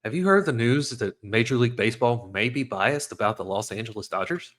Have you heard the news that Major League Baseball may be biased about the Los Angeles Dodgers?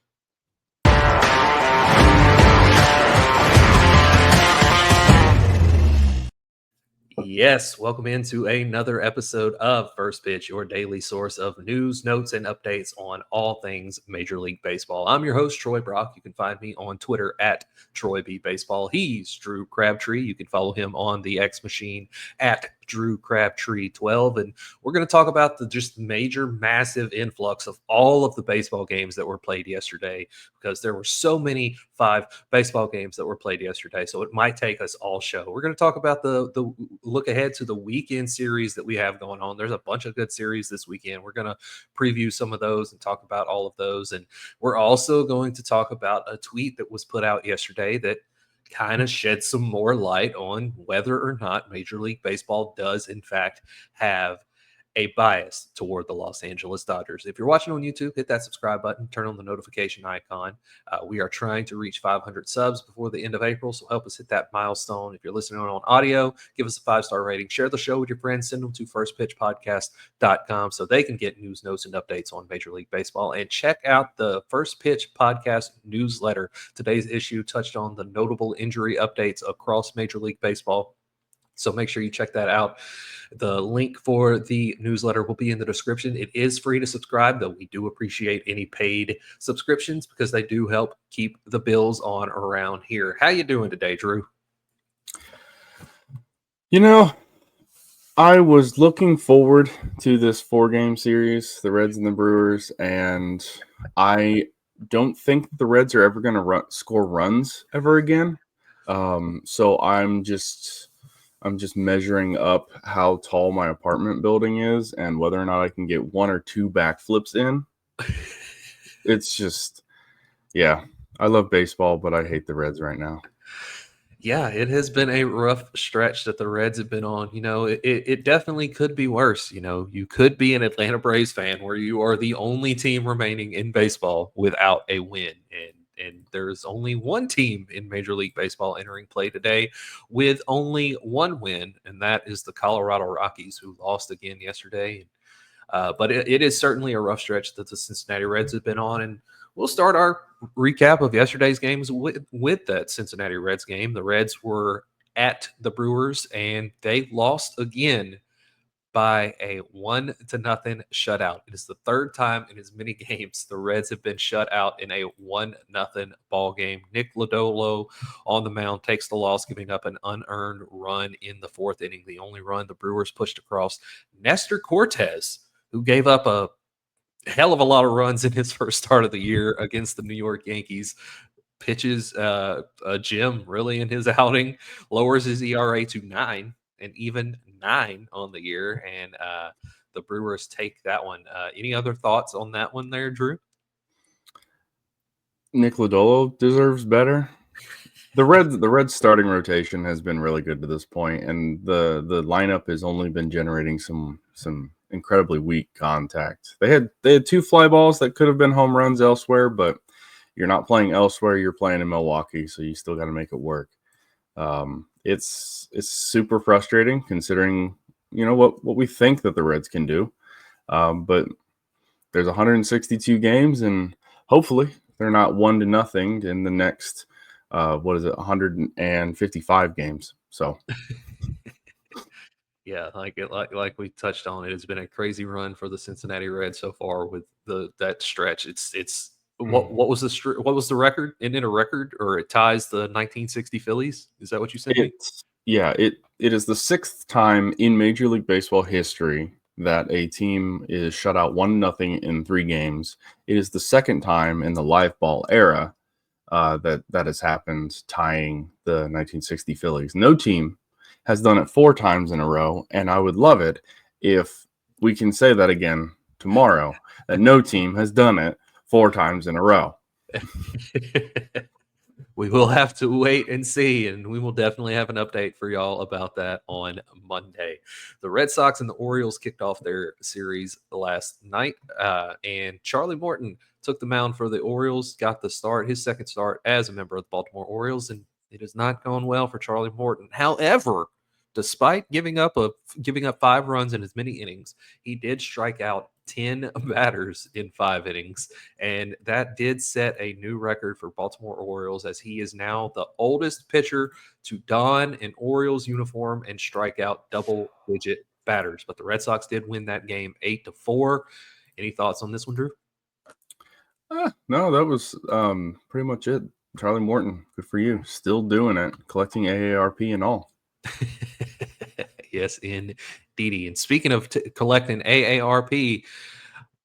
Yes, welcome into another episode of First Pitch, your daily source of news, notes, and updates on all things Major League Baseball. I'm your host, Troy Brock. You can find me on Twitter at Troy B Baseball. He's Drew Crabtree. You can follow him on the X Machine at Drew Crabtree 12. And we're going to talk about the just major, massive influx of all of the baseball games that were played yesterday, because there were so many 5 baseball games that were played yesterday. So it might take us all show. We're going to talk about the look ahead to the weekend series that we have going on. There's a bunch of good series this weekend. We're going to preview some of those and talk about all of those. And we're also going to talk about a tweet that was put out yesterday that kind of shed some more light on whether or not Major League Baseball does in fact have a bias toward the Los Angeles Dodgers. If you're watching on YouTube, hit that subscribe button, turn on the notification icon. We are trying to reach 500 subs before the end of April, so help us hit that milestone. If you're listening on audio, give us a 5-star rating. Share the show with your friends. Send them to firstpitchpodcast.com so they can get news, notes, and updates on Major League Baseball. And check out the First Pitch Podcast newsletter. Today's issue touched on the notable injury updates across Major League Baseball, so make sure you check that out. The link for the newsletter will be in the description. It is free to subscribe, though we do appreciate any paid subscriptions because they do help keep the bills on around here. How you doing today, Drew? You know, I was looking forward to this 4-game series, the Reds and the Brewers, and I don't think the Reds are ever going to score runs ever again. So I'm just measuring up how tall my apartment building is and whether or not I can get 1 or 2 backflips in. It's just, yeah, I love baseball, but I hate the Reds right now. Yeah, it has been a rough stretch that the Reds have been on. It definitely could be worse. You could be an Atlanta Braves fan where you are the only team remaining in baseball without a win. And there's only one team in Major League Baseball entering play today with only one win, and that is the Colorado Rockies, who lost again yesterday. But it is certainly a rough stretch that the Cincinnati Reds have been on. And we'll start our recap of yesterday's games with that Cincinnati Reds game. The Reds were at the Brewers, and they lost again by a 1-0 shutout. It is the third time in as many games the Reds have been shut out in a 1-0 ball game. Nick Lodolo on the mound takes the loss, giving up an unearned run in the 4th inning. The only run the Brewers pushed across. Nestor Cortez, who gave up a hell of a lot of runs in his first start of the year against the New York Yankees, pitches a gem really in his outing, lowers his ERA to 9, and even 9 on the year, and the Brewers take that one. Any other thoughts on that one there, Drew? Nick Lodolo deserves better. The Reds starting rotation has been really good to this point, and the lineup has only been generating some incredibly weak contact. They had 2 fly balls that could have been home runs elsewhere, but you're not playing elsewhere. You're playing in Milwaukee, so you still got to make it work. It's super frustrating considering what we think that the Reds can do, but there's 162 games, and hopefully they're not 1-0 in the next 155 games. So yeah, like we touched on, it has been a crazy run for the Cincinnati Reds so far with that stretch. It's what was the record? Isn't it a record, or it ties the 1960 Phillies? Is that what you said? it is the 6th time in Major League Baseball history that a team is shut out 1-0 in 3 games. It is the 2nd time in the live ball era that has happened, tying the 1960 Phillies. No team has done it 4 times in a row, and I would love it if we can say that again tomorrow, that no team has done it 4 times in a row. We will have to wait and see, and we will definitely have an update for y'all about that on Monday. The Red Sox and the Orioles kicked off their series last night, and Charlie Morton took the mound for the Orioles, got the start, his second start as a member of the Baltimore Orioles, and it has not gone well for Charlie Morton. However, despite giving up 5 runs in as many innings, he did strike out 10 batters in 5 innings, and that did set a new record for Baltimore Orioles, as he is now the oldest pitcher to don an Orioles uniform and strike out double-digit batters. But the Red Sox did win that game 8-4. Any thoughts on this one, Drew? No, that was pretty much it. Charlie Morton, good for you. Still doing it, collecting AARP and all. Yes, indeed. And speaking of collecting AARP,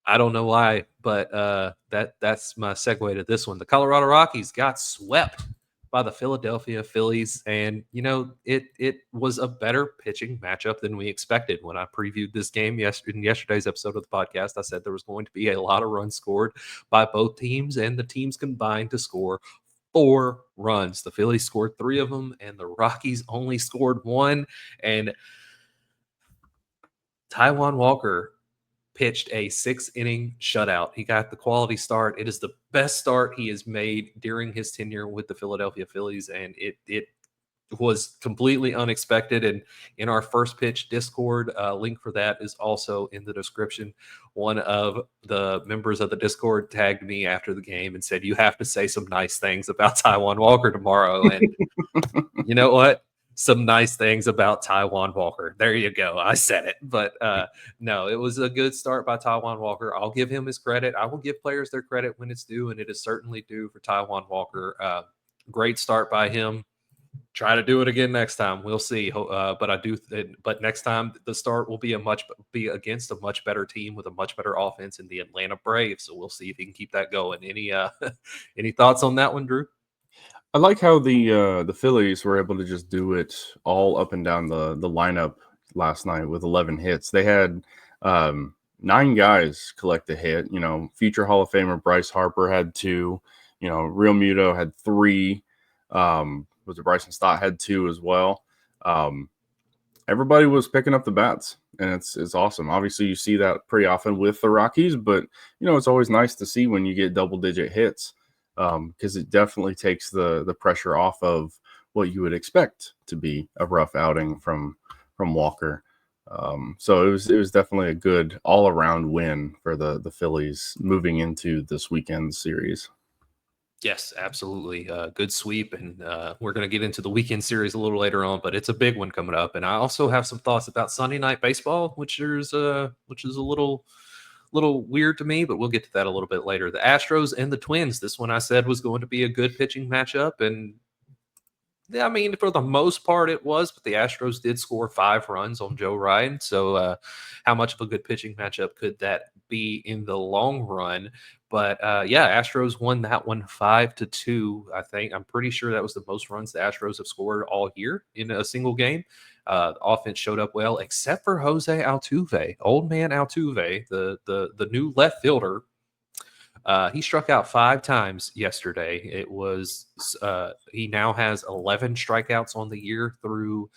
I don't know why, but that's my segue to this one. The Colorado Rockies got swept by the Philadelphia Phillies, and it was a better pitching matchup than we expected. When I previewed this game in yesterday's episode of the podcast, I said there was going to be a lot of runs scored by both teams, and the teams combined to score 4 runs. The Phillies scored 3 of them, and the Rockies only scored 1. And Taijuan Walker pitched a 6-inning shutout. He got the quality start. It is the best start he has made during his tenure with the Philadelphia Phillies, and it was completely unexpected. And in our first pitch Discord, link for that is also in the description. One of the members of the Discord tagged me after the game and said, "You have to say some nice things about Taijuan Walker tomorrow." And you know what? Some nice things about Taijuan Walker. There you go. I said it. But no, it was a good start by Taijuan Walker. I'll give him his credit. I will give players their credit when it's due, and it is certainly due for Taijuan Walker. Great start by him. Try to do it again next time. We'll see. But next time the start will be against a much better team with a much better offense in the Atlanta Braves. So we'll see if he can keep that going. Any thoughts on that one, Drew? I like how the Phillies were able to just do it all up and down the lineup last night with 11 hits. They had 9 guys collect a hit. Future Hall of Famer Bryce Harper had 2. Real Muto had 3. Was it Bryson Stott had 2 as well? Everybody was picking up the bats, and it's awesome. Obviously, you see that pretty often with the Rockies, but it's always nice to see when you get double-digit hits. Because it definitely takes the pressure off of what you would expect to be a rough outing from Walker. So it was definitely a good all-around win for the Phillies moving into this weekend series. Yes, absolutely. Good sweep. And we're going to get into the weekend series a little later on, but it's a big one coming up. And I also have some thoughts about Sunday Night Baseball, which is a little weird to me, but we'll get to that a little bit later. The Astros and the Twins. This one I said was going to be a good pitching matchup, and I mean, for the most part it was, but the Astros did score 5 runs on Joe Ryan. So how much of a good pitching matchup could that be in the long run? But yeah, Astros won that one 5-2. I'm pretty sure that was the most runs the Astros have scored all year in a single game. The offense showed up well, except for Jose Altuve, old man Altuve, the new left fielder. He struck out 5 times yesterday. It was he now has 11 strikeouts on the year through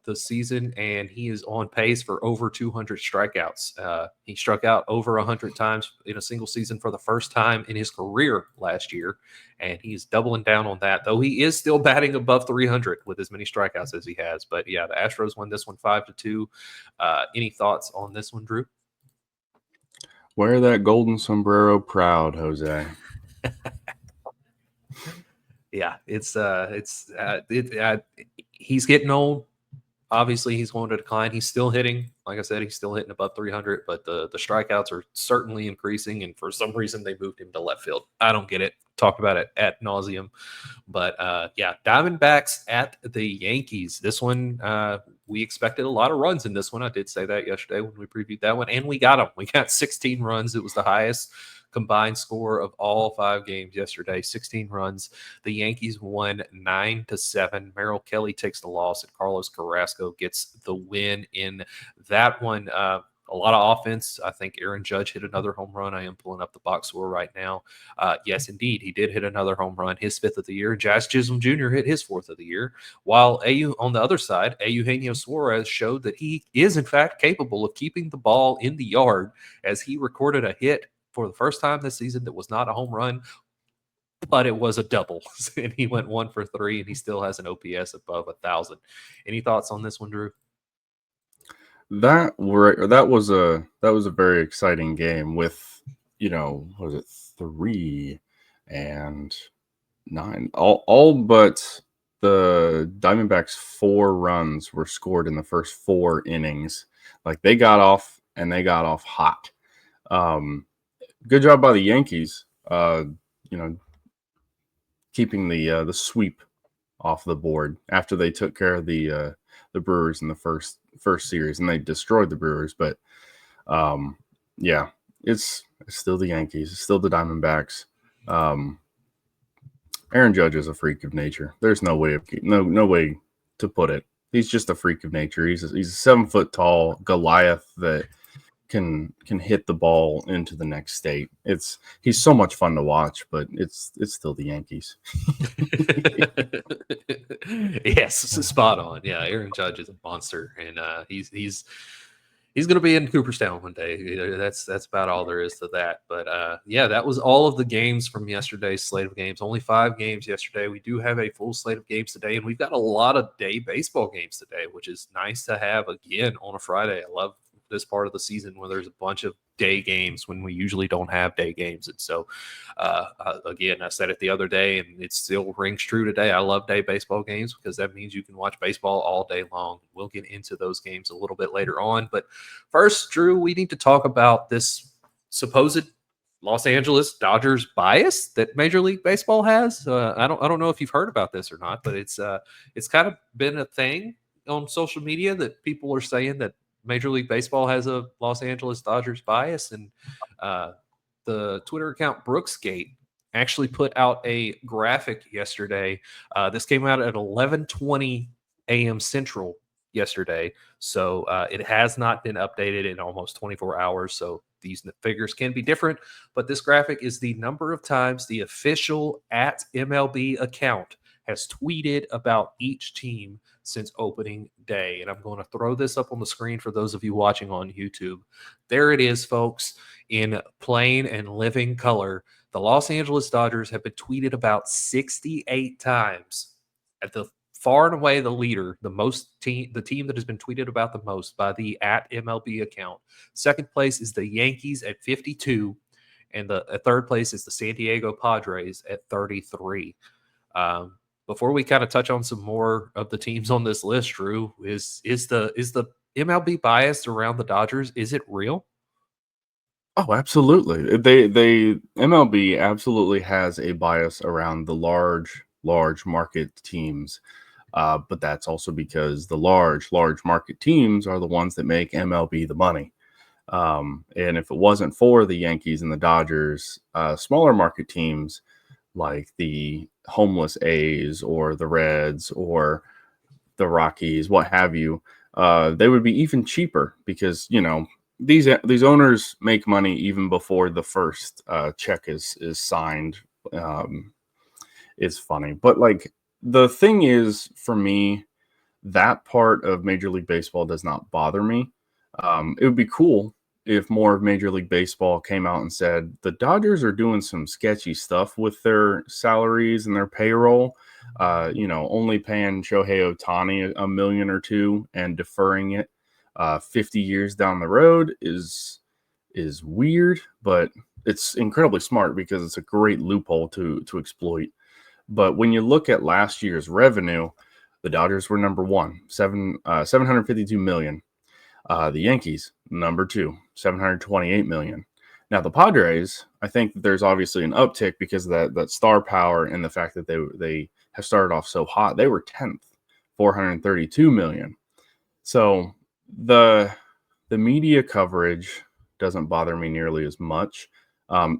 the season, and he is on pace for over 200 strikeouts. He struck out over 100 times in a single season for the first time in his career last year, and he's doubling down on that, though he is still batting above 300 with as many strikeouts as he has. But yeah, the Astros won this one 5-2. Any thoughts on this one, Drew? Wear that golden sombrero proud, Jose. Yeah, he's getting old. Obviously, he's going to decline. He's still hitting. Like I said, he's still hitting above 300, but the strikeouts are certainly increasing, and for some reason, they moved him to left field. I don't get it. Talked about it ad nauseum. But yeah, Diamondbacks at the Yankees. This one, we expected a lot of runs in this one. I did say that yesterday when we previewed that one, and we got them. We got 16 runs. It was the highest combined score of all 5 games yesterday, 16 runs. The Yankees won 9-7. Merrill Kelly takes the loss, and Carlos Carrasco gets the win in that one. A lot of offense. I think Aaron Judge hit another home run. I am pulling up the box score right now. Yes, indeed, he did hit another home run, his 5th of the year. Jazz Chisholm Jr. hit his 4th of the year. While on the other side, Eugenio Suarez showed that he is, in fact, capable of keeping the ball in the yard, as he recorded a hit for the first time this season that was not a home run but it was a double, and he went 1 for 3, and he still has an OPS above 1,000. Any thoughts on this one, Drew? That was a very exciting game with, what was it, 3 and 9, all but the Diamondbacks 4 runs were scored in the first 4 innings. Like, they got off hot. Good job by the Yankees. Keeping the sweep off the board after they took care of the Brewers in the first series, and they destroyed the Brewers. But yeah, it's still the Yankees, it's still the Diamondbacks. Aaron Judge is a freak of nature. There's no way to put it. He's just a freak of nature. He's a 7-foot tall Goliath that can hit the ball into the next state. He's so much fun to watch, but it's still the Yankees. Yes, spot on. Yeah, Aaron Judge is a monster, and he's going to be in Cooperstown one day. That's about all there is to that. But yeah, that was all of the games from yesterday's slate of games. Only 5 games yesterday. We do have a full slate of games today, and we've got a lot of day baseball games today, which is nice to have again on a Friday. I love this part of the season where there's a bunch of day games when we usually don't have day games. And so again, I said it the other day and it still rings true today. I love day baseball games because that means you can watch baseball all day long. We'll get into those games a little bit later on, but first, Drew, we need to talk about this supposed Los Angeles Dodgers bias that Major League Baseball has. I don't know if you've heard about this or not, but it's kind of been a thing on social media that people are saying that Major League Baseball has a Los Angeles Dodgers bias, and the Twitter account Brooksgate actually put out a graphic yesterday. This came out at 11:20 a.m. Central yesterday, so it has not been updated in almost 24 hours. So these figures can be different, but this graphic is the number of times the official at MLB account has tweeted about each team since opening day. And I'm going to throw this up on the screen for those of you watching on YouTube. There it is, folks, in plain and living color. The Los Angeles Dodgers have been tweeted about 68 times. At the far and away the leader, the team that has been tweeted about the most by the at MLB account. Second place is the Yankees at 52, and the third place is the San Diego Padres at 33. Before we kind of touch on some more of the teams on this list, Drew, is the MLB bias around the Dodgers? Is it real? Oh, absolutely. They MLB absolutely has a bias around the large market teams. But that's also because the large market teams are the ones that make MLB the money. And if it wasn't for the Yankees and the Dodgers, smaller market teams like the homeless A's or the Reds or the Rockies, what have you, they would be even cheaper because, these owners make money even before the first check is signed. It's funny, but like the thing is, for me, that part of Major League Baseball does not bother me. It would be cool if more of Major League Baseball came out and said the Dodgers are doing some sketchy stuff with their salaries and their payroll. Only paying Shohei Ohtani $1 million or $2 million and deferring it 50 years down the road is weird, but it's incredibly smart because it's a great loophole to exploit. But when you look at last year's revenue, the Dodgers were number one, 752 million. The Yankees, number 2, 728 million. Now the Padres, I think that there's obviously an uptick because of that star power and the fact that they have started off so hot. They were 10th, 432 million. So the media coverage doesn't bother me nearly as much.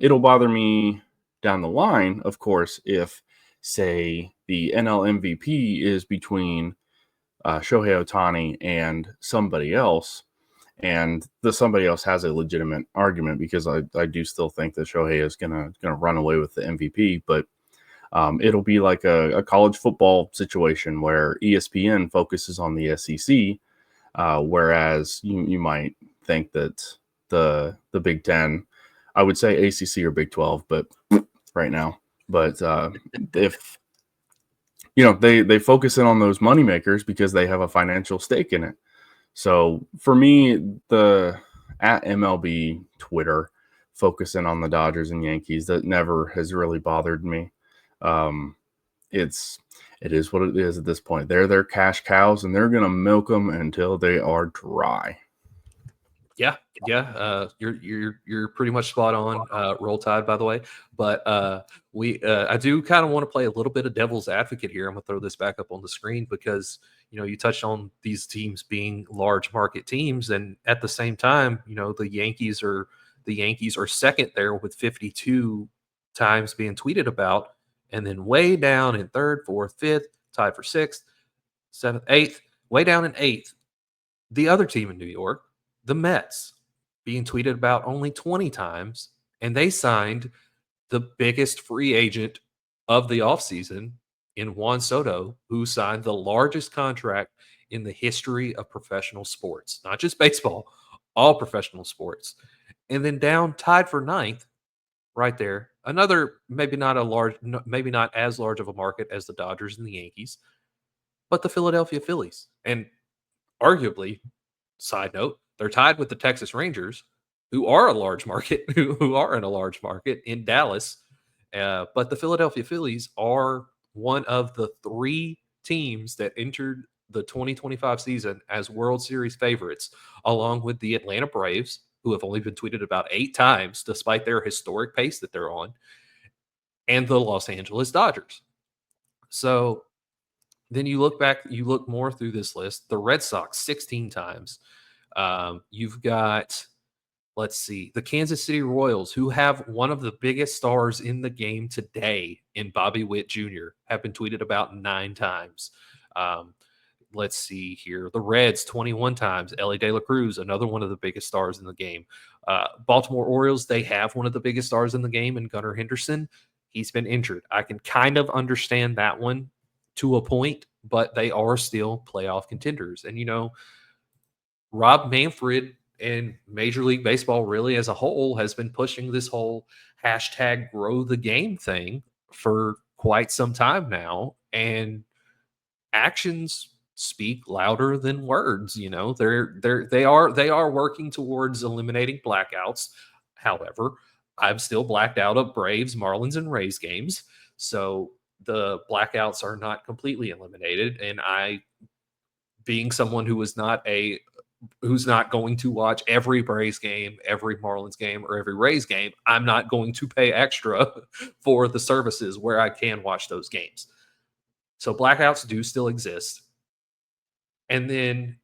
It'll bother me down the line, of course, if, say, the NL MVP is between Shohei Ohtani and somebody else, and somebody else has a legitimate argument, because I do still think that Shohei is gonna run away with the MVP, but it'll be like a college football situation where ESPN focuses on the SEC, whereas you might think that the Big Ten, I would say ACC or Big 12, but right now, But if they focus in on those moneymakers because they have a financial stake in it. So for me, the at MLB Twitter focusing on the Dodgers and Yankees, that never has really bothered me. It is what it is at this point. They're their cash cows, and they're gonna milk them until they are dry. Yeah. You're pretty much spot on. Roll Tide, by the way. But I do kind of want to play a little bit of devil's advocate here. I'm gonna throw this back up on the screen because you touched on these teams being large market teams, and at the same time, the Yankees are second there with 52 times being tweeted about, and then way down in third, fourth, fifth, tied for sixth, seventh, eighth, way down in eighth. The other team in New York, the Mets, being tweeted about only 20 times, and they signed the biggest free agent of the offseason in Juan Soto, who signed the largest contract in the history of professional sports, not just baseball, all professional sports. And then down tied for ninth, right there, another maybe not as large of a market as the Dodgers and the Yankees, but the Philadelphia Phillies. And arguably, side note, they're tied with the Texas Rangers, who are a large market, who are in a large market in Dallas. But the Philadelphia Phillies are one of the three teams that entered the 2025 season as World Series favorites, along with the Atlanta Braves, who have only been tweeted about 8 times, despite their historic pace that they're on, and the Los Angeles Dodgers. So then you look more through this list. The Red Sox 16 times. You've got, let's see, the Kansas City Royals, who have one of the biggest stars in the game today in Bobby Witt Jr., have been tweeted about 9 times. Let's see here. The Reds 21 times. Ellie De La Cruz, another one of the biggest stars in the game. Baltimore Orioles, they have one of the biggest stars in the game in Gunnar Henderson. He's been injured. I can kind of understand that one to a point, but they are still playoff contenders. And, Rob Manfred and Major League Baseball really as a whole has been pushing this whole hashtag grow the game thing for quite some time now. And actions speak louder than words. They are working towards eliminating blackouts. However, I'm still blacked out of Braves, Marlins, and Rays games. So the blackouts are not completely eliminated. And I, being someone who's not going to watch every Braves game, every Marlins game, or every Rays game, I'm not going to pay extra for the services where I can watch those games. So blackouts do still exist. And then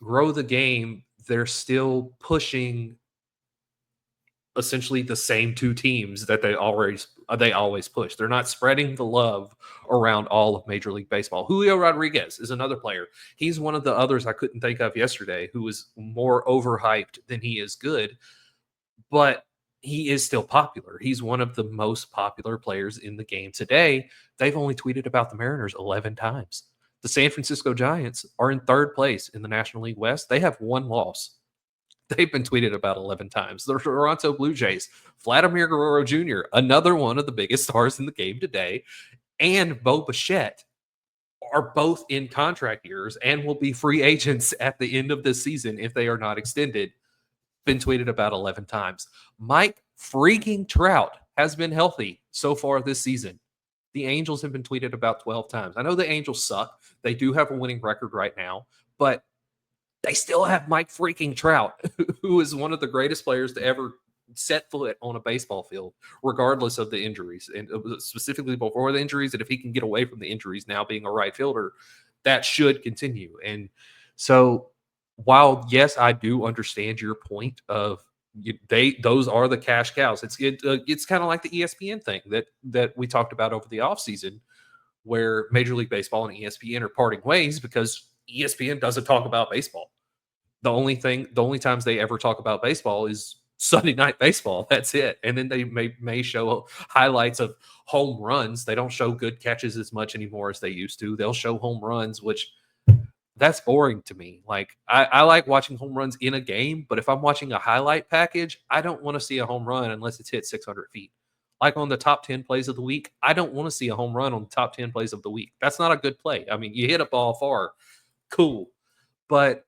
grow the game, they're still pushing essentially the same 2 teams that they always push. They're not spreading the love around all of Major League Baseball. Julio Rodriguez is another player. He's one of the others I couldn't think of yesterday who is more overhyped than he is good, but he is still popular. He's one of the most popular players in the game today. They've only tweeted about the Mariners 11 times. The San Francisco Giants are in 3rd place in the National League West. They have 1 loss. They've been tweeted about 11 times. The Toronto Blue Jays, Vladimir Guerrero Jr., another one of the biggest stars in the game today, and Bo Bichette are both in contract years and will be free agents at the end of this season if they are not extended. Been tweeted about 11 times. Mike freaking Trout has been healthy so far this season. The Angels have been tweeted about 12 times. I know the Angels suck. They do have a winning record right now, but they still have Mike freaking Trout, who is one of the greatest players to ever set foot on a baseball field, regardless of the injuries, and specifically before the injuries. And if he can get away from the injuries now, being a right fielder, that should continue. And so, while yes, I do understand your point of those are the cash cows. It's kind of like the ESPN thing that we talked about over the offseason, where Major League Baseball and ESPN are parting ways because ESPN doesn't talk about baseball. The only times they ever talk about baseball is Sunday Night Baseball. That's it. And then they may show highlights of home runs. They don't show good catches as much anymore as they used to. They'll show home runs, which that's boring to me. Like I like watching home runs in a game, but if I'm watching a highlight package, I don't want to see a home run unless it's hit 600 feet. like on the top 10 plays of the week, I don't want to see a home run on the top 10 plays of the week. That's not a good play. I mean, you hit a ball far, cool. But,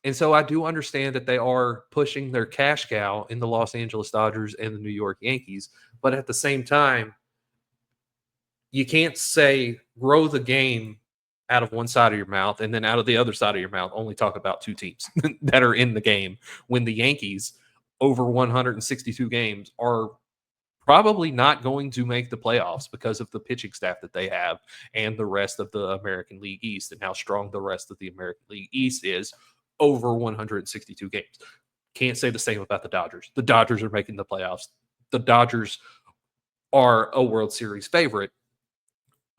and so I do understand that they are pushing their cash cow in the Los Angeles Dodgers and the New York Yankees. But at the same time, you can't say grow the game out of one side of your mouth and then out of the other side of your mouth only talk about two teams that are in the game when the Yankees over 162 games are probably not going to make the playoffs because of the pitching staff that they have and the rest of the American League East and how strong the rest of the American League East is over 162 games. Can't say the same about the Dodgers. The Dodgers are making the playoffs. The Dodgers are a World Series favorite,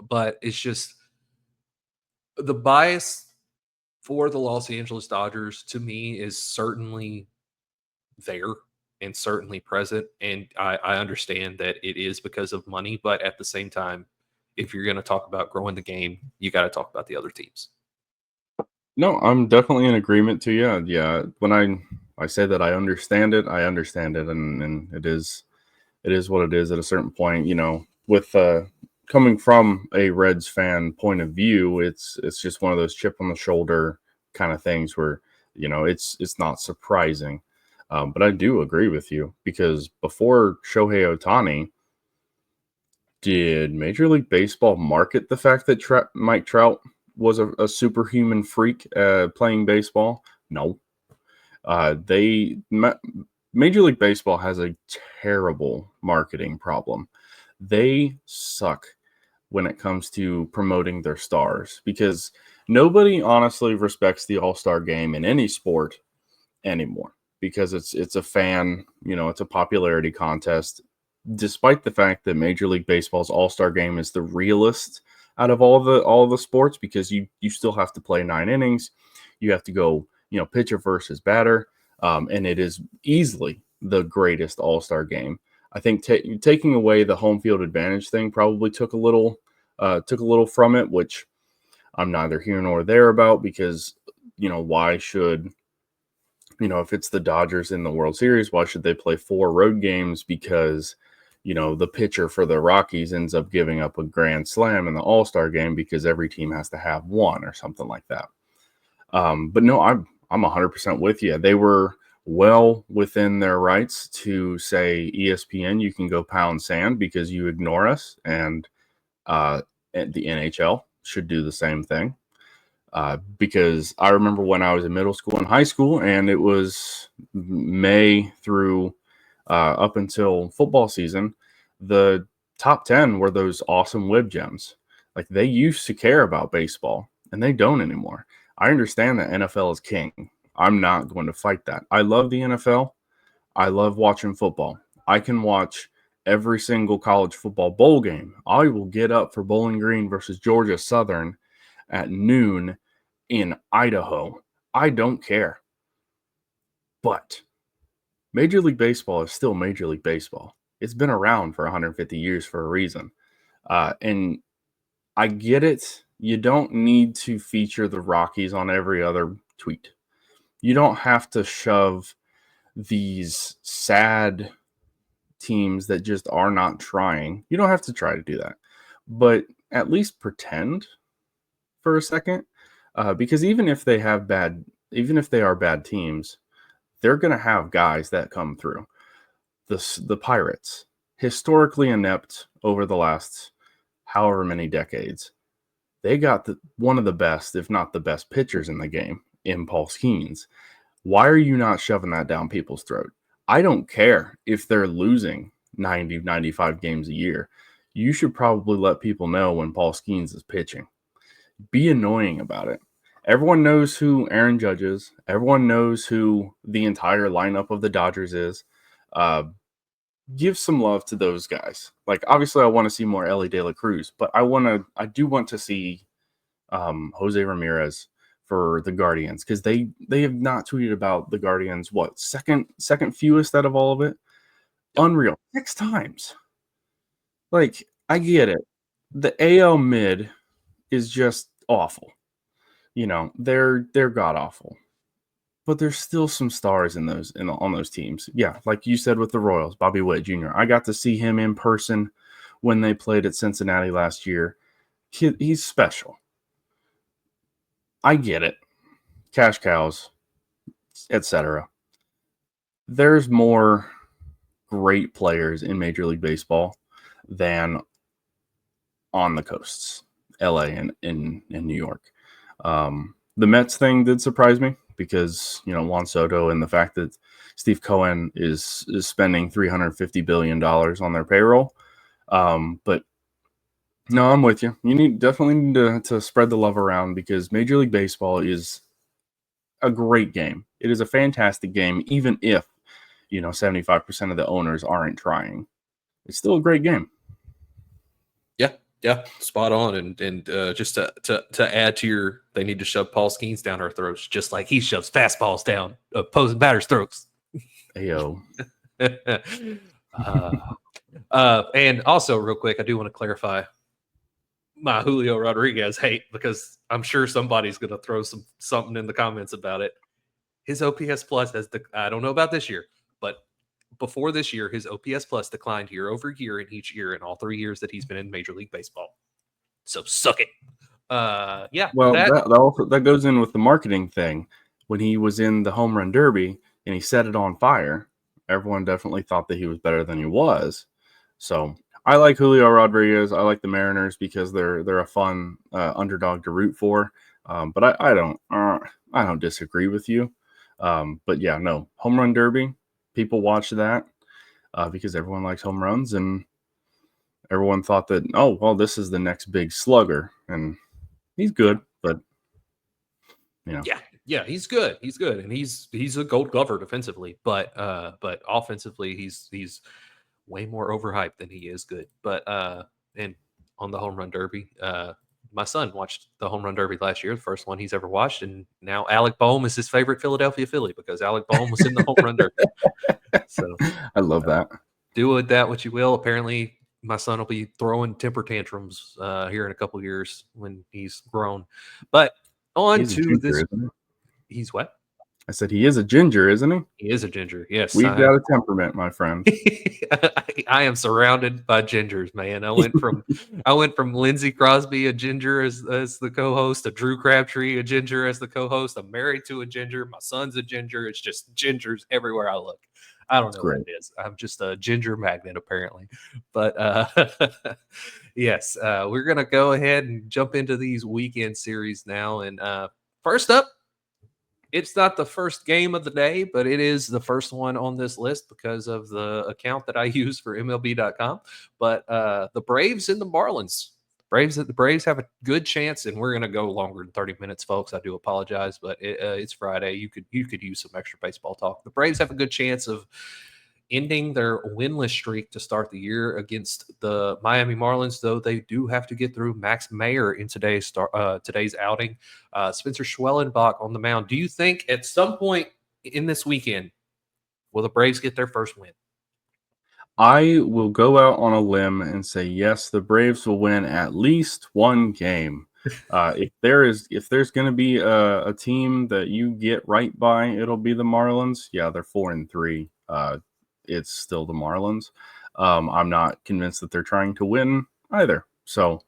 but it's just the bias for the Los Angeles Dodgers to me is certainly there and certainly present. And I understand that it is because of money, but at the same time, if you're going to talk about growing the game, you got to talk about the other teams. No, I'm definitely in agreement to you. Yeah, when I say that I understand it, and it is what it is at a certain point. With coming from a Reds fan point of view, it's just one of those chip on the shoulder kind of things where it's not surprising. But I do agree with you because before Shohei Ohtani, did Major League Baseball market the fact that Mike Trout was a superhuman freak playing baseball? No. Major League Baseball has a terrible marketing problem. They suck when it comes to promoting their stars because nobody honestly respects the All-Star game in any sport anymore because it's a fan, it's a popularity contest. Despite the fact that Major League Baseball's All-Star game is the realest out of all the sports because you still have to play 9 innings, you have to go pitcher versus batter, and it is easily the greatest All-Star game. I think taking away the home field advantage thing probably took a little from it, which I'm neither here nor there about because why should if it's the Dodgers in the World Series, why should they play 4 road games because the pitcher for the Rockies ends up giving up a grand slam in the All-Star game because every team has to have one or something like that. But no, I'm 100% with you. They were well within their rights to say, ESPN, you can go pound sand because you ignore us, and the NHL should do the same thing. Because I remember when I was in middle school and high school, and it was May through up until football season, the top 10 were those awesome web gems. Like they used to care about baseball, and they don't anymore. I understand that NFL is king. I'm not going to fight that. I love the NFL. I love watching football. I can watch every single college football bowl game. I will get up for Bowling Green versus Georgia Southern at noon in Idaho. I don't care. But Major League Baseball is still Major League Baseball. It's been around for 150 years for a reason. And I get it. You don't need to feature the Rockies on every other tweet. You don't have to shove these sad teams that just are not trying. You don't have to try to do that. But at least pretend for a second. Because even if they are bad teams, they're going to have guys that come through. The Pirates, historically inept over the last however many decades, they got one of the best, if not the best pitchers in the game, in Paul Skeens. Why are you not shoving that down people's throat? I don't care if they're losing 90, 95 games a year. You should probably let people know when Paul Skeens is pitching. Be annoying about it. Everyone knows who Aaron Judge is. Everyone knows who the entire lineup of the Dodgers is. Give some love to those guys. Like, obviously, I want to see more Ellie De La Cruz, but I do want to see Jose Ramirez for the Guardians because they have not tweeted about the Guardians. What, second fewest out of all of it? Unreal. 6 times. Like, I get it. The AL mid is just awful. They're god awful. but there's still some stars on those teams. Yeah, like you said with the Royals, Bobby Witt Jr. I got to see him in person when they played at Cincinnati last year. He's special. I get it. Cash cows, etc. There's more great players in Major League Baseball than on the coasts, LA and in New York. The Mets thing did surprise me because, Juan Soto and the fact that Steve Cohen is spending $350 billion on their payroll. But no, I'm with you. You definitely need to spread the love around because Major League Baseball is a great game. It is a fantastic game, even if 75% of the owners aren't trying. It's still a great game. Yeah, spot on. And just to add to your, they need to shove Paul Skeens down our throats, just like he shoves fastballs down opposing batters' throats. Ayo. And also, real quick, I do want to clarify my Julio Rodriguez hate because I'm sure somebody's going to throw something in the comments about it. His OPS plus I don't know about this year, but before this year, his OPS plus declined year over year in each year in all 3 years that he's been in Major League Baseball. So suck it. Yeah. Well, that goes in with the marketing thing. When he was in the home run derby and he set it on fire, everyone definitely thought that he was better than he was. So I like Julio Rodriguez. I like the Mariners because they're a fun underdog to root for. But I don't disagree with you. But yeah, no, home run derby. People watch that because everyone likes home runs, and everyone thought that, oh, well, this is the next big slugger, and he's good, but yeah, he's good. He's good, and he's a Gold Glover defensively, but offensively, he's way more overhyped than he is good. But and on the home run derby, my son watched the home run derby last year, the first one he's ever watched, and now Alec Boehm is his favorite Philadelphia Philly because Alec Boehm was in the home run derby. So I love that. Do with that what you will. Apparently, my son will be throwing temper tantrums here in a couple years when he's grown. But on to this. He's what? I said he is a ginger, isn't he? He is a ginger. Yes. We've got a temperament, my friend. I am surrounded by gingers, man. I went from Lindsey Crosby, a ginger as the co-host, to Drew Crabtree, a ginger as the co-host. I'm married to a ginger. My son's a ginger. It's just gingers everywhere I look. I don't know what it is. I'm just a ginger magnet, apparently. But yes, we're going to go ahead and jump into these weekend series now. And first up, it's not the first game of the day, but it is the first one on this list because of the account that I use for MLB.com. But the Braves and the Marlins. The Braves have a good chance, and we're going to go longer than 30 minutes, folks. I do apologize, but it's Friday. You could use some extra baseball talk. The Braves have a good chance of ending their winless streak to start the year against the Miami Marlins, though they do have to get through Max Meyer in today's outing. Spencer Schwellenbach on the mound. Do you think at some point in this weekend will the Braves get their first win? I will go out on a limb and say yes, the Braves will win at least one game. If there's going to be a team that you get right by, it'll be the Marlins. Yeah, they're 4-3. It's still the Marlins. I'm not convinced that they're trying to win either. So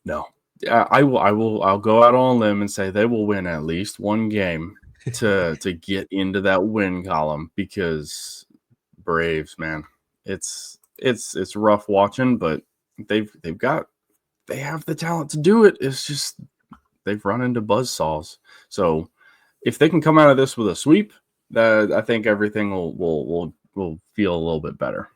no, I'll go out on a limb and say they will win at least one game to get into that win column because Braves, man, it's rough watching, but they have the talent to do it. It's just they've run into buzzsaws. So if they can come out of this with a sweep, I think everything will feel a little bit better.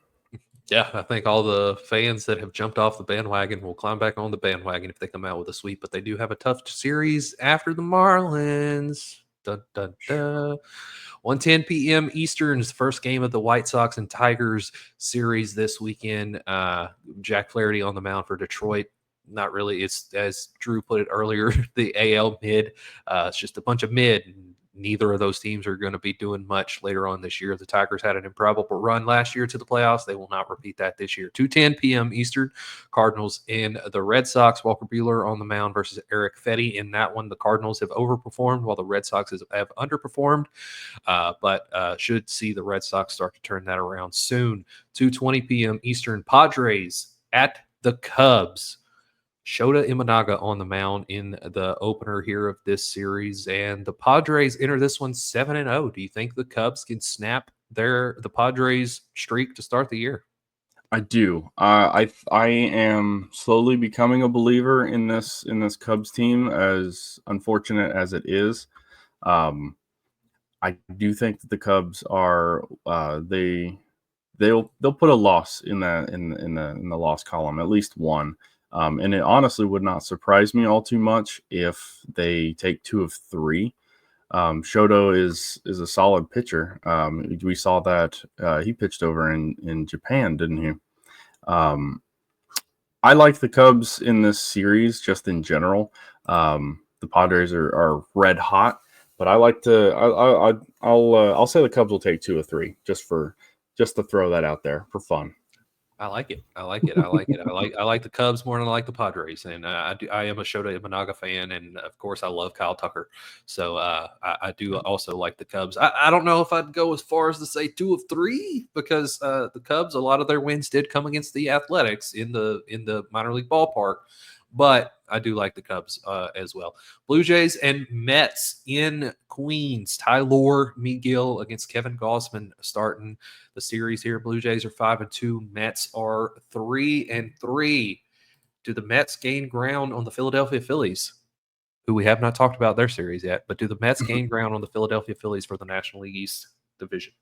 Yeah, I think all the fans that have jumped off the bandwagon will climb back on the bandwagon if they come out with a sweep. But they do have a tough series after the Marlins. Dun, dun, dun. 1:10 p.m. Eastern is the first game of the White Sox and Tigers series this weekend. Jack Flaherty on the mound for Detroit. Not really. It's, as Drew put it earlier, the AL mid. It's just a bunch of mid. neither of those teams are going to be doing much later on this year. The Tigers had an improbable run last year to the playoffs. They will not repeat that this year. 2:10 p.m. Eastern, Cardinals and the Red Sox. Walker Buehler on the mound versus Eric Fetty. In that one, the Cardinals have overperformed while the Red Sox have underperformed, but should see the Red Sox start to turn that around soon. 2:20 p.m. Eastern, Padres at the Cubs. Shota Imanaga on the mound in the opener here of this series, and the Padres enter this one 7-0. Do you think the Cubs can snap the Padres streak to start the year? I do. I am slowly becoming a believer in this Cubs team, as unfortunate as it is. I do think that the Cubs are they'll put a loss in the loss column, at least one. And it honestly would not surprise me all too much if they take 2 of 3. Shoto is a solid pitcher. We saw that he pitched over in Japan, didn't he? I like the Cubs in this series just in general. The Padres are red hot, but I like to. I'll say the Cubs will take 2 of 3 just to throw that out there for fun. I like it. I like it. I like it. I like the Cubs more than I like the Padres, and I am a Shota Imanaga fan, and of course I love Kyle Tucker. So I do also like the Cubs. I don't know if I'd go as far as to say 2 of 3 because the Cubs, a lot of their wins did come against the Athletics in the minor league ballpark. But I do like the Cubs as well. Blue Jays and Mets in Queens. Tylor Megill against Kevin Gausman starting the series here. Blue Jays are 5-2. Mets are 3-3. Do the Mets gain ground on the Philadelphia Phillies, who we have not talked about their series yet? But do the Mets gain ground on the Philadelphia Phillies for the National League East division?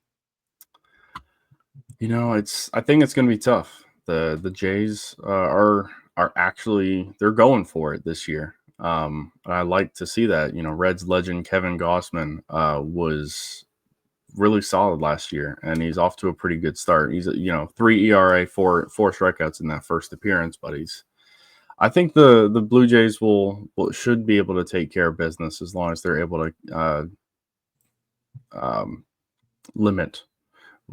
I think it's going to be tough. The Jays are actually they're going for it this year. I like to see that. Reds legend Kevin Gausman was really solid last year, and he's off to a pretty good start. He's 3 ERA, four strikeouts in that first appearance, but I think the Blue Jays should be able to take care of business as long as they're able to limit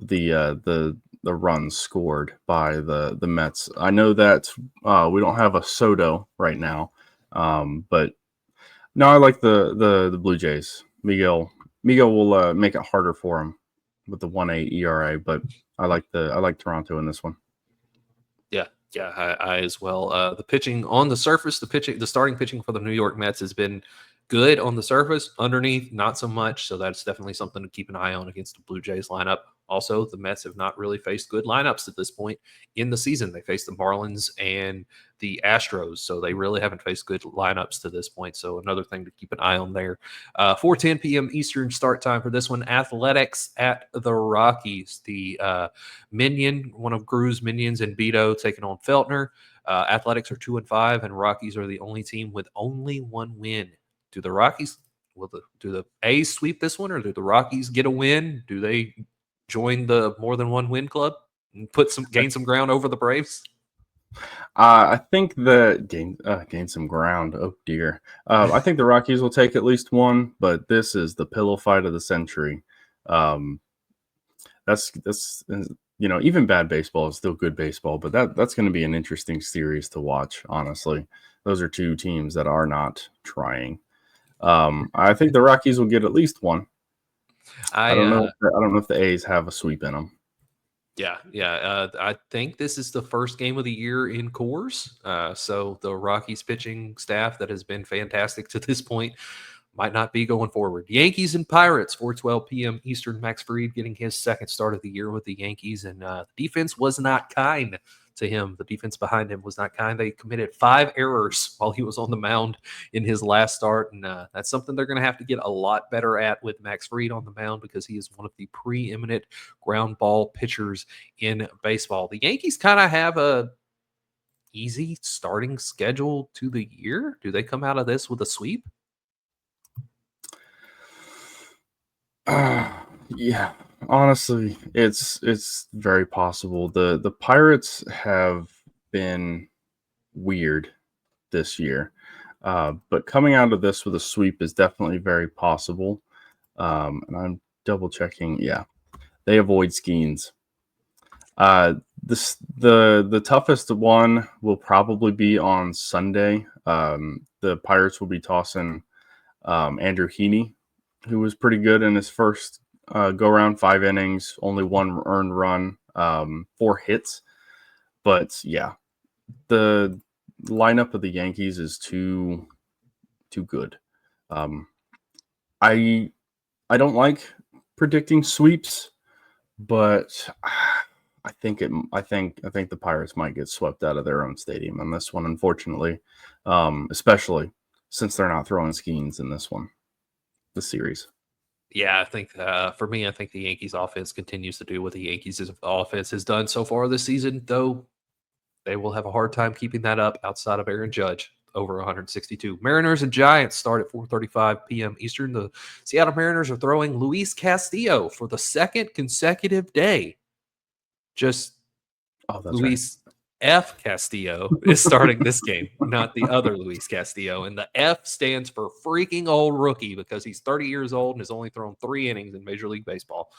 the runs scored by the Mets. I know that we don't have a Soto right now, but no, I like the Blue Jays. Miguel will make it harder for him with the 1.8 ERA, but I like Toronto in this one. Yeah, I as well. The pitching on the surface, the starting pitching for the New York Mets has been good on the surface. Underneath, not so much. So that's definitely something to keep an eye on against the Blue Jays lineup. Also, the Mets have not really faced good lineups at this point in the season. They faced the Marlins and the Astros, so they really haven't faced good lineups to this point. So another thing to keep an eye on there. 4:10 p.m. Eastern start time for this one. Athletics at the Rockies. The minion, one of Gru's minions, and Beto taking on Feltner. Athletics are 2-5, and Rockies are the only team with only 1 win. Do the Rockies? Do the A's sweep this one, or do the Rockies get a win? Do they join the more than 1 win club and gain some ground over the Braves? I think the gain some ground. Oh dear. I think the Rockies will take at least 1, but this is the pillow fight of the century. That's even bad baseball is still good baseball, but that's going to be an interesting series to watch. Honestly, those are 2 teams that are not trying. I think the Rockies will get at least 1. I don't know. I don't know if the A's have a sweep in them. Yeah. I think this is the first game of the year in Coors. So the Rockies pitching staff that has been fantastic to this point might not be going forward. Yankees and Pirates, 4:12 p.m. Eastern. Max Fried getting his second start of the year with the Yankees, and the defense was not kind to him. The defense behind him was not kind. They committed 5 errors while he was on the mound in his last start, and that's something they're going to have to get a lot better at with Max Fried on the mound because he is one of the preeminent ground ball pitchers in baseball. The Yankees kind of have a easy starting schedule to the year. Do they come out of this with a sweep? Yeah, honestly, it's very possible. The Pirates have been weird this year, but coming out of this with a sweep is definitely very possible. And I'm double checking. Yeah, they avoid Skeens. The toughest one will probably be on Sunday. The Pirates will be tossing Andrew Heaney, who was pretty good in his first go around, 5 innings, only 1 earned run, 4 hits. But yeah, the lineup of the Yankees is too good. I don't like predicting sweeps, but I think the Pirates might get swept out of their own stadium on this one, unfortunately, especially since they're not throwing Skeens in this series. Yeah, I think for me, I think the Yankees offense continues to do what the Yankees offense has done so far this season, though they will have a hard time keeping that up outside of Aaron Judge over 162. Mariners and Giants start at 4:35 p.m. Eastern. The Seattle Mariners are throwing Luis Castillo for the second consecutive day. Just Oh, that's right. Luis F. Castillo is starting this game, not the other Luis Castillo. And the F stands for freaking old rookie because he's 30 years old and has only thrown 3 innings in Major League Baseball.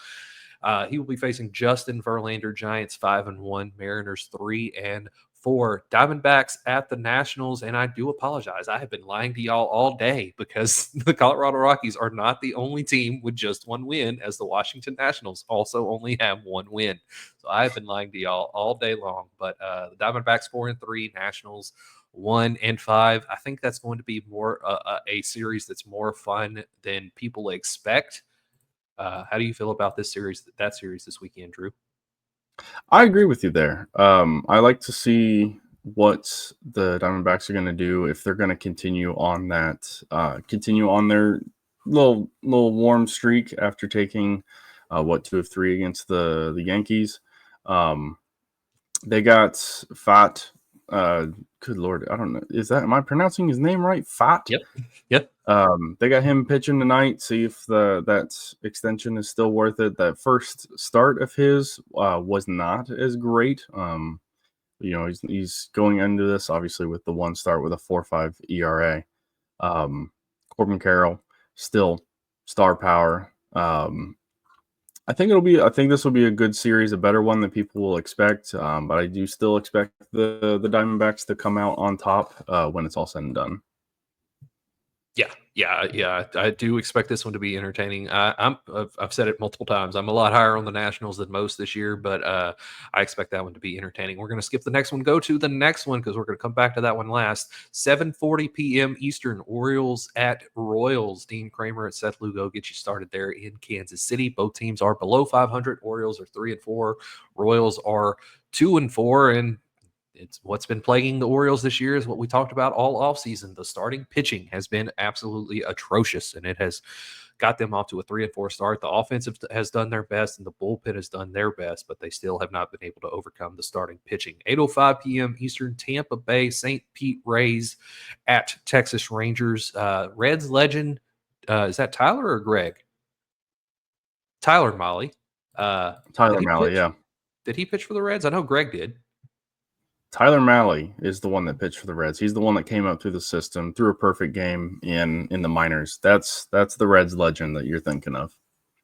He will be facing Justin Verlander, Giants 5-1, Mariners 3-4. Diamondbacks at the Nationals, and I do apologize. I have been lying to y'all all day because the Colorado Rockies are not the only team with just 1 win, as the Washington Nationals also only have 1 win. So I have been lying to y'all all day long. But the Diamondbacks 4-3, Nationals 1-5. I think that's going to be more a series that's more fun than people expect. How do you feel about that series this weekend, Drew? I agree with you there. I like to see what the Diamondbacks are going to do if they're going to continue on their little warm streak after taking 2 of 3 against the Yankees. They got Fat. Good Lord, I don't know. Am I pronouncing his name right? Fat. Yep. They got him pitching tonight. See if that extension is still worth it. That first start of his was not as great. He's going into this obviously with the 1 start with a 4.5 ERA. Corbin Carroll still star power. I think this will be a good series, a better one than people will expect. But I do still expect the Diamondbacks to come out on top when it's all said and done. Yeah. I do expect this one to be entertaining. I've said it multiple times. I'm a lot higher on the Nationals than most this year, but I expect that one to be entertaining. We're going to skip the next one, go to the next one because we're going to come back to that one last. 7:40 p.m. Eastern, Orioles at Royals. Dean Kramer at Seth Lugo get you started there in Kansas City. Both teams are below 500. Orioles are 3-4. Royals are 2-4, and it's what's been plaguing the Orioles this year is what we talked about all offseason. The starting pitching has been absolutely atrocious, and it has got them off to a 3-4 start. The offensive has done their best, and the bullpen has done their best, but they still have not been able to overcome the starting pitching. 8:05 p.m. Eastern, Tampa Bay, St. Pete Rays at Texas Rangers. Reds legend, is that Tyler or Greg? Tyler Mahle. Tyler Mahle, yeah. Did he pitch for the Reds? I know Greg did. Tyler Mahle is the one that pitched for the Reds. He's the one that came up through the system, threw a perfect game in the minors. That's the Reds legend that you're thinking of.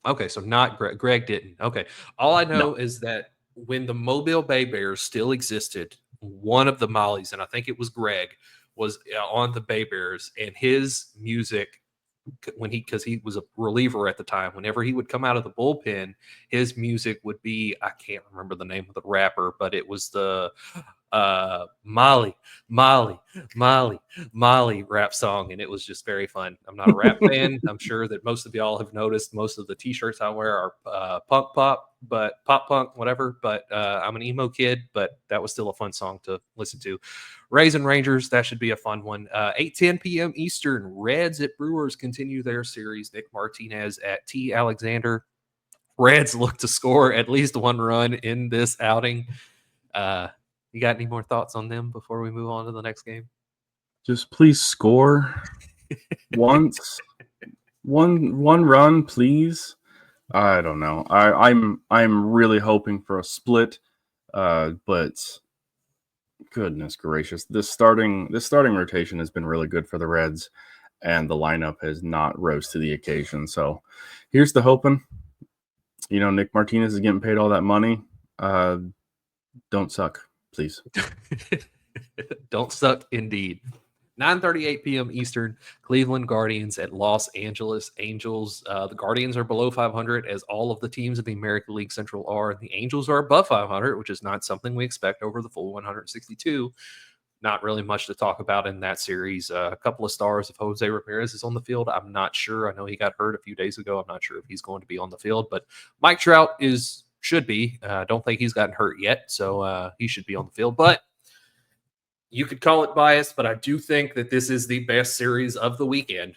Okay, so not Greg. Greg didn't. Okay. All I know is that when the Mobile Bay Bears still existed, one of the Mollies, and I think it was Greg, was on the Bay Bears, and his music, because he was a reliever at the time, whenever he would come out of the bullpen, his music would be, I can't remember the name of the rapper, but it was the Molly rap song, and it was just very fun. I'm not a rap fan. I'm sure that most of y'all have noticed most of the t-shirts I wear are pop punk, whatever, but I'm an emo kid, but that was still a fun song to listen to. Rays and Rangers, that should be a fun one. 8:10 p.m. Eastern, Reds at Brewers continue their series. Nick Martinez at T. Alexander. Reds look to score at least 1 run in this outing. You got any more thoughts on them before we move on to the next game? Just please score once. One run, please. I don't know. I'm really hoping for a split, but goodness gracious, this starting rotation has been really good for the Reds, and the lineup has not rose to the occasion. So Here's the hoping. Nick Martinez is getting paid all that money. Don't suck, please. Don't suck, indeed. 9:38 p.m. Eastern, Cleveland Guardians at Los Angeles Angels. The Guardians are below 500, as all of the teams in the American League Central are. The Angels are above 500, which is not something we expect over the full 162. Not really much to talk about in that series. A couple of stars if Jose Ramirez is on the field. I'm not sure. I know he got hurt a few days ago. I'm not sure if he's going to be on the field, but Mike Trout should be. Don't think he's gotten hurt yet, so he should be on the field. But you could call it biased, but I do think that this is the best series of the weekend.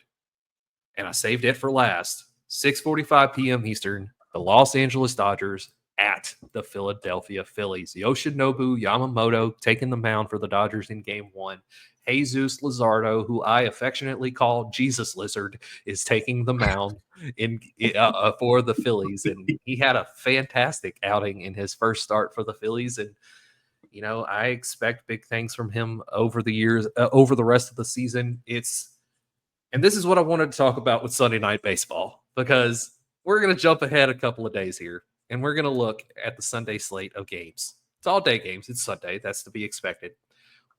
And I saved it for last. 6:45 p.m. Eastern, the Los Angeles Dodgers at the Philadelphia Phillies. Yoshinobu Yamamoto taking the mound for the Dodgers in game one. Jesus Luzardo, who I affectionately call Jesus Lizard, is taking the mound for the Phillies. And he had a fantastic outing in his first start for the Phillies. And I expect big things from him over the years, over the rest of the season. And this is what I wanted to talk about with Sunday Night Baseball, because we're going to jump ahead a couple of days here, and we're going to look at the Sunday slate of games. It's all day games. It's Sunday. That's to be expected.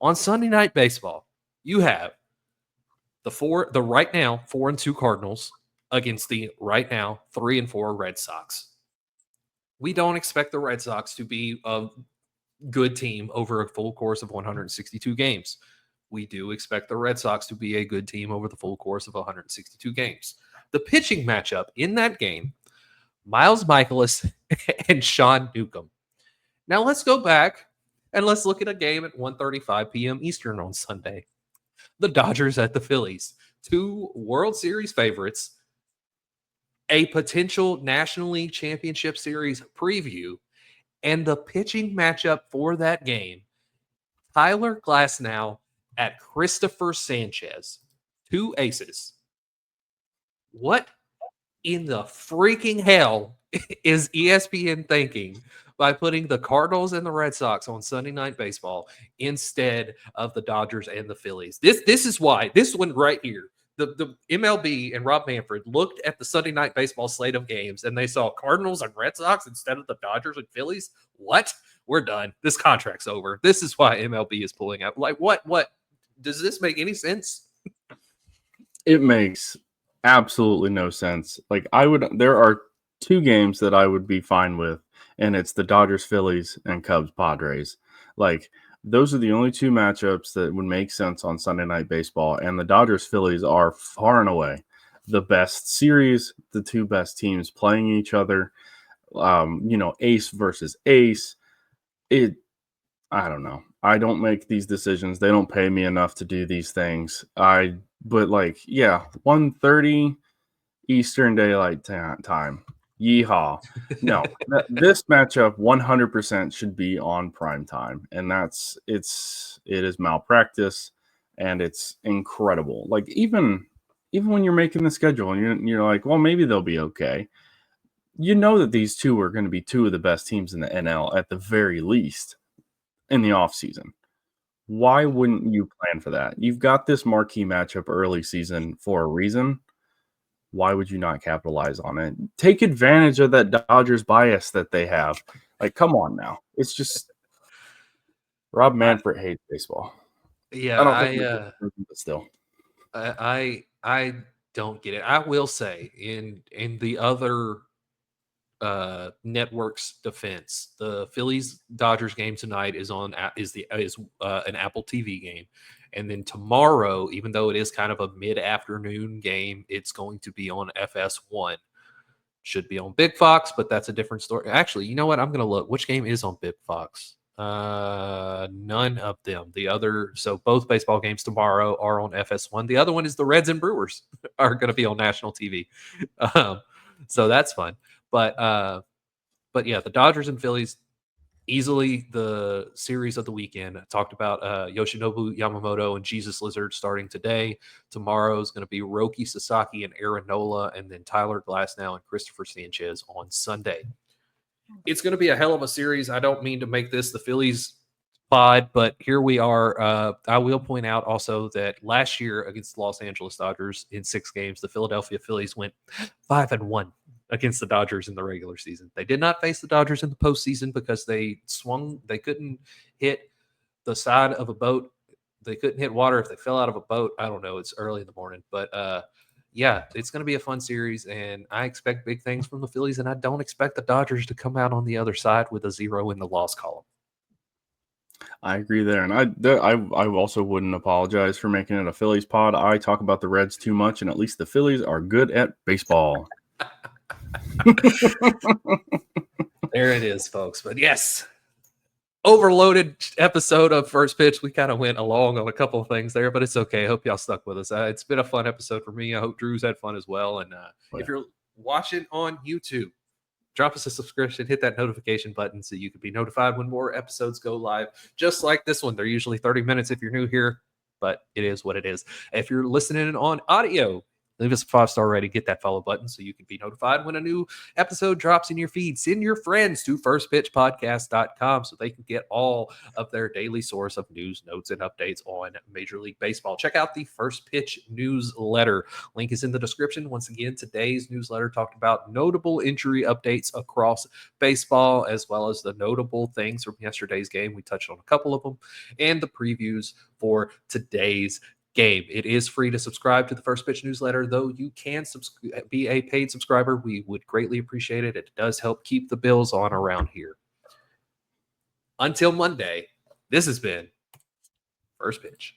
On Sunday Night Baseball, you have the right now 4-2 Cardinals against the right now 3-4 Red Sox. We don't expect the Red Sox to be a good team over a full course of 162 games. We do expect the Red Sox to be a good team over the full course of 162 games. The pitching matchup in that game, Miles Mikolas and Sean Newcomb. Now let's go back and let's look at a game at 1:35 p.m. Eastern on Sunday. The Dodgers at the Phillies, two World Series favorites, a potential National League Championship Series preview, and the pitching matchup for that game, Tyler Glasnow at Christopher Sanchez, two aces. What in the freaking hell is ESPN thinking by putting the Cardinals and the Red Sox on Sunday Night Baseball instead of the Dodgers and the Phillies? This is why. This one right here. The MLB and Rob Manfred looked at the Sunday Night Baseball slate of games, and they saw Cardinals and Red Sox instead of the Dodgers and Phillies. What? We're done. This contract's over. This is why MLB is pulling out. Like, what? Does this make any sense? It makes absolutely no sense. There are two games that I would be fine with, and it's the Dodgers, Phillies, and Cubs, Padres. Those are the only two matchups that would make sense on Sunday Night Baseball, and the Dodgers, Phillies are far and away the best series, the two best teams playing each other. Ace versus ace. I don't know. I don't make these decisions. They don't pay me enough to do these things. 1:30 Eastern Daylight Time. Yeehaw. No, this matchup 100% should be on prime time, and it is malpractice, and it's incredible. Even when you're making the schedule and you're like, well, maybe they'll be okay. That these two are going to be two of the best teams in the NL at the very least in the offseason. Why wouldn't you plan for that? You've got this marquee matchup early season for a reason. Why would you not capitalize on it? Take advantage of that Dodgers bias that they have. Come on now. It's just Rob Manfred hates baseball. Yeah, I don't get it. I will say in the other network's defense, the Phillies Dodgers game tonight is an Apple TV game, and then tomorrow, even though it is kind of a mid-afternoon game, it's going to be on FS1. Should be on Big Fox, but that's a different story. Actually, you know what? I'm going to look. Which game is on Big Fox? None of them. So both baseball games tomorrow are on FS1. The other one is the Reds and Brewers are going to be on national TV. So that's fun. But yeah, the Dodgers and Phillies, easily the series of the weekend. I talked about Yoshinobu Yamamoto and Jesus Lizard starting today. Tomorrow is going to be Roki Sasaki and Aaron Nola, and then Tyler Glasnow and Christopher Sanchez on Sunday. It's going to be a hell of a series. I don't mean to make this the Phillies pod, but here we are. I will point out also that last year against the Los Angeles Dodgers in 6 games, the Philadelphia Phillies went 5-1. against the Dodgers in the regular season. They did not face the Dodgers in the postseason because they couldn't hit the side of a boat. They couldn't hit water if they fell out of a boat. I don't know. It's early in the morning, but yeah, it's going to be a fun series, and I expect big things from the Phillies, and I don't expect the Dodgers to come out on the other side with a 0 in the loss column. I agree there, and I also wouldn't apologize for making it a Phillies pod. I talk about the Reds too much, and at least the Phillies are good at baseball. There it is, folks. But yes, overloaded episode of First Pitch. We kind of went along on a couple of things there, but it's okay. I hope y'all stuck with us. It's been a fun episode for me. I hope Drew's had fun as well. And if you're watching on YouTube, drop us a subscription, hit that notification button so you can be notified when more episodes go live, just like this one. They're usually 30 minutes if you're new here, but it is what it is. If you're listening on audio, leave us a 5-star rating, get that follow button so you can be notified when a new episode drops in your feed. Send your friends to firstpitchpodcast.com so they can get all of their daily source of news, notes, and updates on Major League Baseball. Check out the First Pitch newsletter. Link is in the description. Once again, today's newsletter talked about notable injury updates across baseball, as well as the notable things from yesterday's game. We touched on a couple of them, and the previews for today's game. It is free to subscribe to the First Pitch newsletter, though you can be a paid subscriber. We would greatly appreciate it. It does help keep the bills on around here. Until Monday, this has been First Pitch.